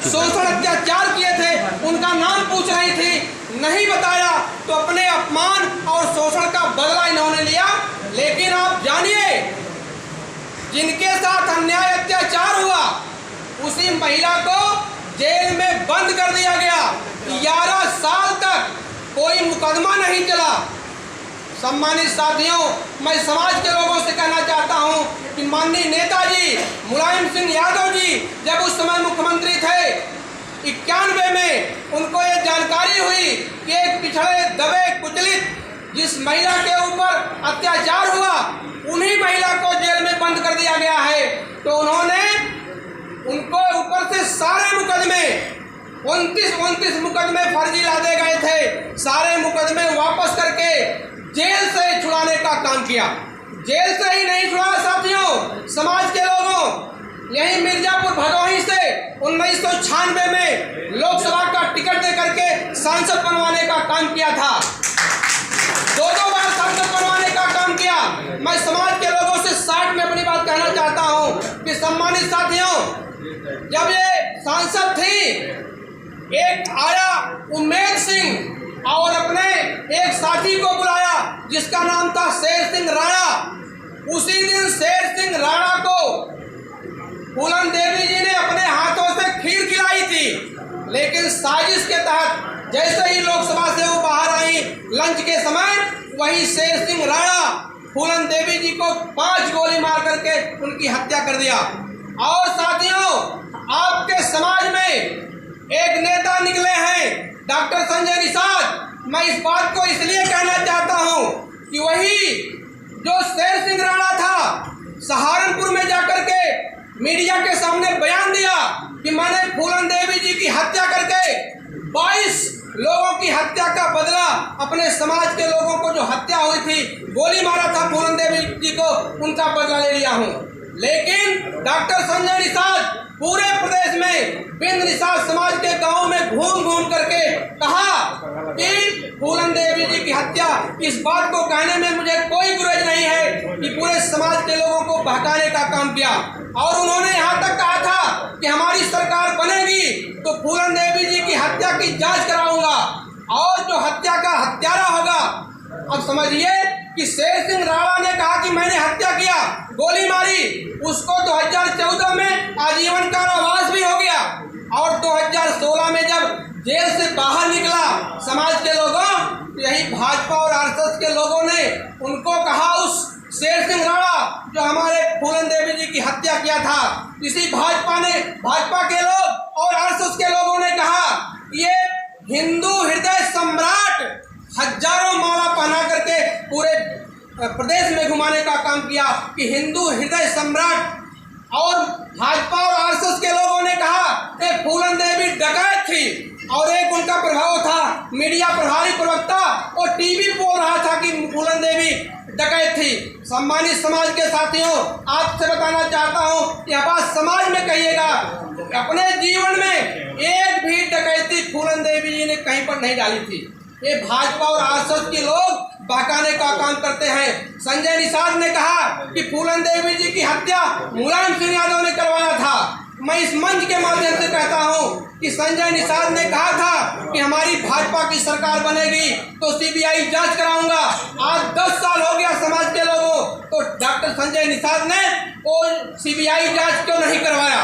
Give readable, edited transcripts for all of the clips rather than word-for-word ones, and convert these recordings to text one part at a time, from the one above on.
शोषण अत्याचार किए थे उनका नाम पूछ रही थी, नहीं बताया तो अपने अपमान और शोषण का बदला इन्होंने लिया। लेकिन आप जानिए, जिनके साथ अन्याय अत्याचार हुआ उसी महिला को जेल में बंद कर दिया गया। 11 साल तक कोई मुकदमा नहीं चला। सम्मानित साथियों, मैं समाज के लोगों से कहना चाहता हूं कि माननीय नेताजी मुलायम सिंह यादव जी जब उस समय मुख्यमंत्री थे 91 में, उनको ये जानकारी हुई कि एक पिछड़े दबे कुचलित जिस महिला के ऊपर अत्याचार हुआ उन्हीं महिला को जेल में बंद कर दिया गया है, तो उन्होंने उनको ऊपर से सारे मुकदमे 29 मुकदमे फर्जी लादे गए थे, सारे मुकदमे वापस करके जेल से छुड़ाने का काम किया। जेल से ही नहीं छुड़ाया साथियों, समाज के लोगों, यही मिर्जापुर भदोही से 1996 में लोकसभा का टिकट दे करके सांसद बनवाने का काम किया था। 2 बार सांसद बनवाने का काम किया। मैं समाज के लोगों से 60 में अपनी बात कहना चाहता हूं कि सम्मानित साथियों, जब ये सांसद थी, एक आया उम्मेद सिंह और अपने एक साथी को बुलाया जिसका नाम था शेर सिंह राणा। उसी दिन शेर सिंह राणा को फूलन देवी जी ने अपने हाथों से खीर खिलाई थी, लेकिन साजिश के तहत जैसे ही लोकसभा से वो बाहर आई लंच के समय, वही शेर सिंह राणा फूलन देवी जी को 5 गोली मार करके उनकी हत्या कर दिया। और साथियों, आपके समाज में एक नेता निकले हैं डॉक्टर संजय निषाद। मैं इस बात को इसलिए कहना चाहता हूं कि वही जो शेर सिंह राणा था, सहारनपुर में जाकर के मीडिया के सामने बयान दिया कि मैंने फूलन देवी जी की हत्या करके 22 लोगों की हत्या का बदला, अपने समाज के लोगों को जो हत्या हुई थी, गोली मारा था फूलन देवी जी को, उनका बदला ले लिया हूं। लेकिन डॉक्टर संजय निषाद पूरे प्रदेश में बिंद निषाद समाज के गांव में घूम घूम करके कहा कि फूलन देवी जी की हत्या, इस बात को कहने में मुझे कोई गुरेज नहीं है कि पूरे समाज के लोगों को बहकाने का काम किया। और उन्होंने यहाँ तक कहा था कि हमारी सरकार बनेगी तो फूलन देवी जी की हत्या की जांच कराऊंगा, और जो हत्या का हत्यारा होगा, अब समझिए कि शेर सिंह राणा ने कहा कि मैंने हत्या किया, गोली मारी, उसको 2014 में आजीवन कारावास भी हो गया। और 2016 में जब जेल से बाहर निकला समाज के लोगों, यही भाजपा और आरएसएस के लोगों ने उनको कहा, उस शेर सिंह राणा जो हमारे फूलन देवी जी की हत्या किया था, इसी भाजपा के लोग और आरएसएस के लोगों ने कहा ये हिंदू हृदय सम्राट, हजारों माला पहना करके पूरे प्रदेश में घुमाने का काम किया कि हिंदू हृदय सम्राट। और भाजपा और आरएसएस के लोगों ने कहा कि फूलन देवी डकैत थी, और एक उनका प्रभाव था, मीडिया प्रभारी प्रवक्ता और टीवी बोल रहा था कि फूलन देवी डकैत थी। सम्मानित समाज के साथियों, आपसे बताना चाहता हूं, यह बात समाज में कहिएगा, अपने जीवन में एक भी डकैती फूलन देवी जी ने कहीं पर नहीं डाली थी। ये भाजपा और आरएसएस के लोग बहकाने का काम करते हैं। संजय निषाद ने कहा कि फूलन देवी जी की हत्या मुलायम सिंह यादव ने करवाया था। मैं इस मंच के माध्यम से कहता हूं कि संजय निषाद ने कहा था कि हमारी भाजपा की सरकार बनेगी तो सीबीआई जांच कराऊंगा। आज 10 साल हो गया समाज के लोगों, तो डॉक्टर संजय निषाद ने वो सीबीआई जांच क्यों नहीं करवाया?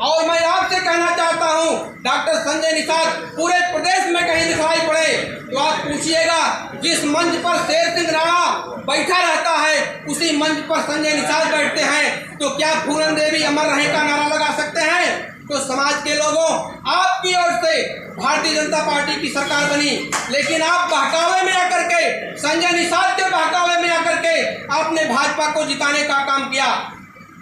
और मैं आपसे कहना चाहता हूं, डॉक्टर संजय निषाद पूरे प्रदेश में कहीं दिखाई पड़े तो आप पूछिएगा, जिस मंच पर शेर सिंह राणा बैठा रहता है उसी मंच पर संजय निषाद बैठते हैं, तो क्या फूलन देवी अमर रहे का नारा लगा सकते हैं? तो समाज के लोगों, आपकी ओर से भारतीय जनता पार्टी की सरकार बनी, लेकिन आप बहकावे में आकर के, संजय निषाद के बहकावे में आकर के आपने भाजपा को जिताने का काम किया।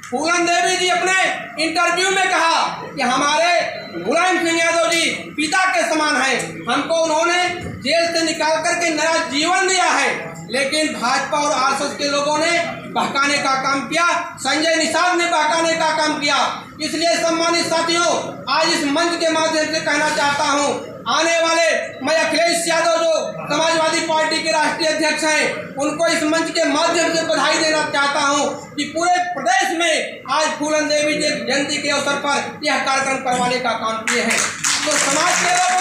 फूलन देवी जी अपने इंटरव्यू में कहा कि हमारे मुलायम सिंह यादव जी पिता के समान हैं, हमको उन्होंने जेल से निकाल करके नया जीवन दिया है। लेकिन भाजपा और आरएसएस के लोगों ने बहकाने का काम किया, संजय निषाद ने बहकाने का काम किया। इसलिए सम्मानित साथियों, आज इस मंच के माध्यम से कहना चाहता हूं, आने वाले मैं अखिलेश यादव जो समाजवादी पार्टी के राष्ट्रीय अध्यक्ष हैं, उनको इस मंच के माध्यम से बधाई देना चाहता हूं कि पूरे प्रदेश में आज फूलन देवी जयंती के अवसर पर यह कार्यक्रम करवाने का काम किए हैं। तो समाज के लोग